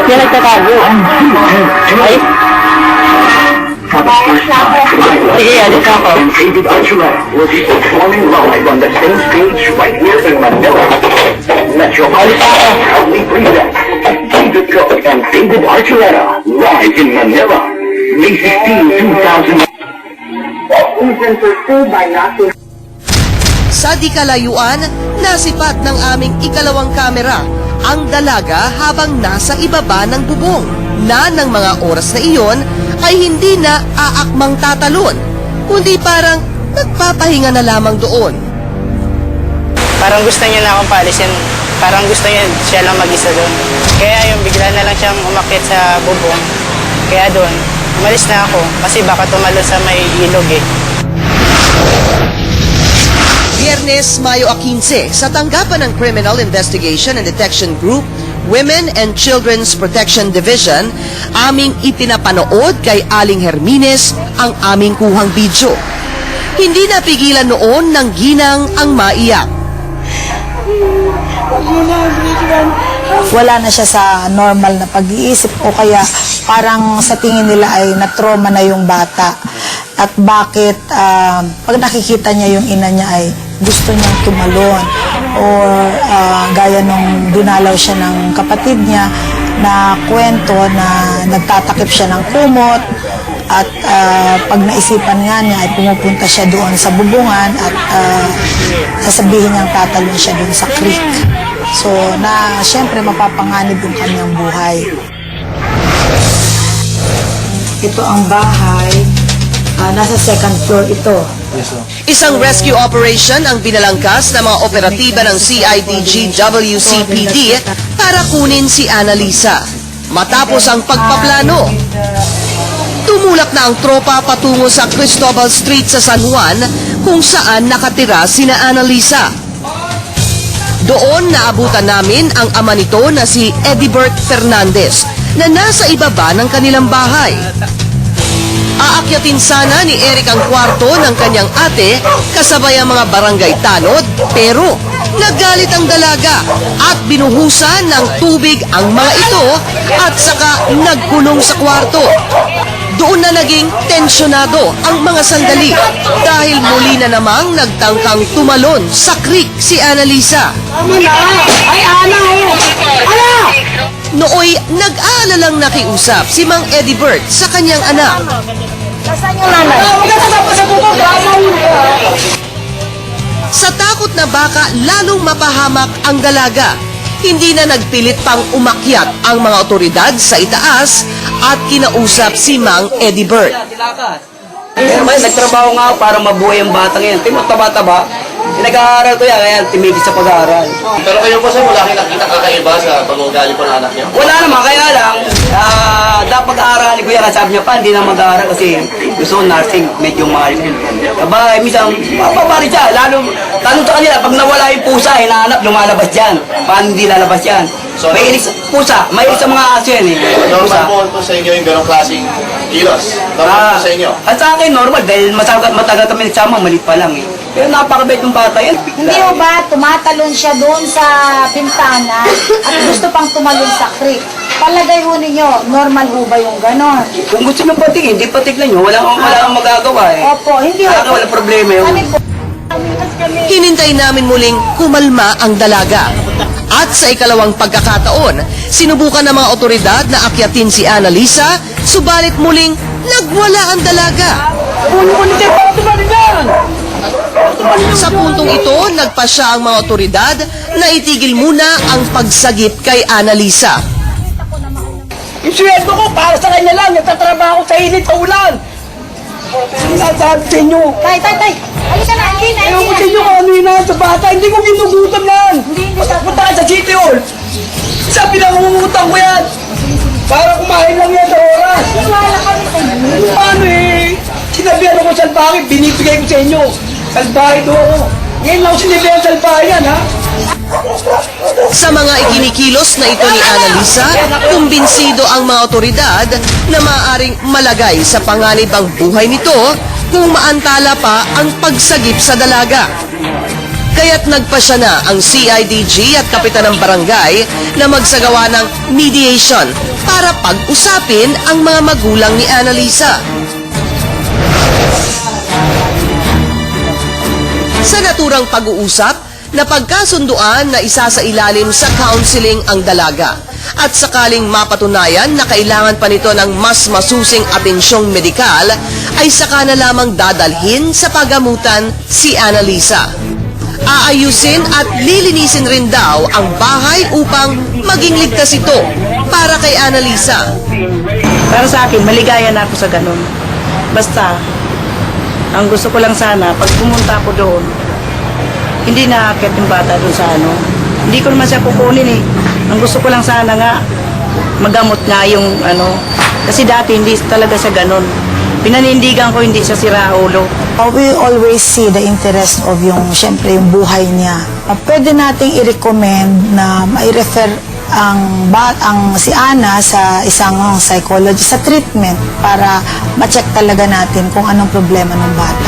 Yan nagtatago. Ay? Sige, alis ako. David Archuleta will be performing live on the same stage right here in Manila. Metro proudly present David Cook and David Archuleta live in Manila, May 15, 2000. Even pursued by Nazi. Sa di kalayuan, nasipat ng aming ikalawang kamera ang dalaga habang nasa ibaba ng bubong na ng mga oras na iyon ay hindi na aakmang tatalon, kundi parang nagpapahinga na lamang doon. Parang gusto niya na akong paalisin. Parang gusto niya siya lang mag-isa doon. Kaya yung bigla na lang siyang umakyat sa bubong. Kaya doon, umalis na ako kasi baka tumalon sa may ilog eh. Biyernes, Mayo 15, sa tanggapan ng Criminal Investigation and Detection Group, Women and Children's Protection Division, aming ipinapanood kay Aling Hermines ang aming kuhang video. Hindi napigilan noon ng ginang ang maiyak. Wala na siya sa normal na pag-iisip o kaya parang sa tingin nila ay na-trauma na yung bata. At bakit pag nakikita niya yung ina niya ay gusto niyang tumalon or gaya nung dinalaw siya ng kapatid niya na kwento na nagtatakip siya ng kumot at pag naisipan nga niya ay pumupunta siya doon sa bubungan at sasabihin niyang tatalon siya doon sa creek. So na siyempre mapapanganib yung kanyang buhay. Ito ang bahay. Nasa second floor ito. Isang rescue operation ang binalangkas ng mga operatiba ng CIDG WCPD para kunin si Annalisa. Matapos ang pagpaplano, tumulak na ang tropa patungo sa Cristobal Street sa San Juan kung saan nakatira sina Annalisa. Doon naabutan namin ang ama nito na si Edibert Fernandez na nasa ibaba ng kanilang bahay. Aakyatin sana ni Eric ang kwarto ng kanyang ate kasabay ang mga barangay tanod, pero nagalit ang dalaga at binuhusan ng tubig ang mga ito at saka nagkulong sa kwarto. Doon na naging tensyonado ang mga sandali dahil muli na namang nagtangkang tumalon sa creek si Annalisa. Ay, Ana! Ana! Nooy nag-aalalang nakiusap si Mang Edibert sa kanyang anak. Nasaan yung nanay? Sa takot na baka lalong mapahamak ang dalaga, hindi na nagpilit pang umakyat ang mga otoridad sa itaas at kinausap si Mang Edibert. Nagtrabaho nga ako para mabuhay ang batang yan. Timot taba-taba. Nag-aaral ko yan, kaya timigil sa pag-aaral. Pero kayo po sir, wala kayo nakita kakaiba sa pag-uugali po ng anak niyo? Wala naman, kaya lang, dapat pag-aaralin ko yan. Sabi niya pa, hindi na mag-aaral kasi gusto ko nursing, medyo mahal. Aba, minsan, mapapari siya. Lalo sa kanila, pag nawala yung pusa, hinahanap, lumalabas dyan. Paano hindi lalabas yan? So, may ilis, pusa, may ilis sa mga aso yan eh. Normal po sa inyo yung ganong klaseng kilos? Normal po sa inyo? At sa akin, normal, dahil matagal kami nagsama, maliit pa lang eh. Pero napakabait ng bata yan. Hindi ho ba tumatalon siya doon sa pintana at gusto pang tumalon sa creek? Palagay ho ninyo, normal ho ba yung ganon? Kung gusto nyo patigin, hindi patiglan nyo. Wala kang magagawa eh. Opo, hindi ho. Wala problema yun. Kami po. Hinintay namin muling kumalma ang dalaga. At sa ikalawang pagkakataon, sinubukan ng mga otoridad na akyatin si Annalisa, subalit muling nagwala ang dalaga. Sa puntong ito, nagpasya ang mga otoridad na itigil muna ang pagsagip kay Annalisa. Yung sweldo ko, para sa kanya lang. Nagtatrabaho sa init sa ulan. Sinasabi sa inyo. Tay! Halika na, Alvin! Ayaw ko sa inyo kung ano yun sa bata. Hindi ko ginugutom yan. Punta ka sa City Hall. Sabi lang, umungutang ko yan. Para kumain lang yan sa oras. Wala kami sa inyo. Paano eh? Sinabihan ako salbahe, binibigay ko sa inyo. Salbahe do ako. Ngayon lang ako sinabihan salbahe yan, ha? Sa mga ikinikilos na ito ni Annalisa, kumbinsido ang mga otoridad na maaaring malagay sa panganib ang buhay nito kung maantala pa ang pagsagip sa dalaga. Kaya't nagpasya na ang CIDG at kapitan ng barangay na magsagawa ng mediation para pag-usapin ang mga magulang ni Annalisa. Sa naturang pag-uusap, napagkasunduan na isa sa ilalim sa counseling ang dalaga. At sakaling mapatunayan na kailangan pa nito ng mas masusing atensyong medikal, ay saka na lamang dadalhin sa pagamutan si Annalisa. Aayusin at lilinisin rin daw ang bahay upang maging ligtas ito para kay Annalisa. Para sa akin, maligaya na ako sa ganun. Basta, ang gusto ko lang sana, pag pumunta ako doon, hindi na aakyat yung bata doon sa ano. Hindi ko naman siya kukunin eh. Ang gusto ko lang sana nga, magamot nga yung ano. Kasi dati hindi talaga siya ganun. Pinanindigan ko hindi siya siraulo. We always see the interest of yung, syempre, yung buhay niya. Pwede nating i-recommend na mai-refer ang si Ana sa isang psychologist sa treatment para ma-check talaga natin kung anong problema ng bata.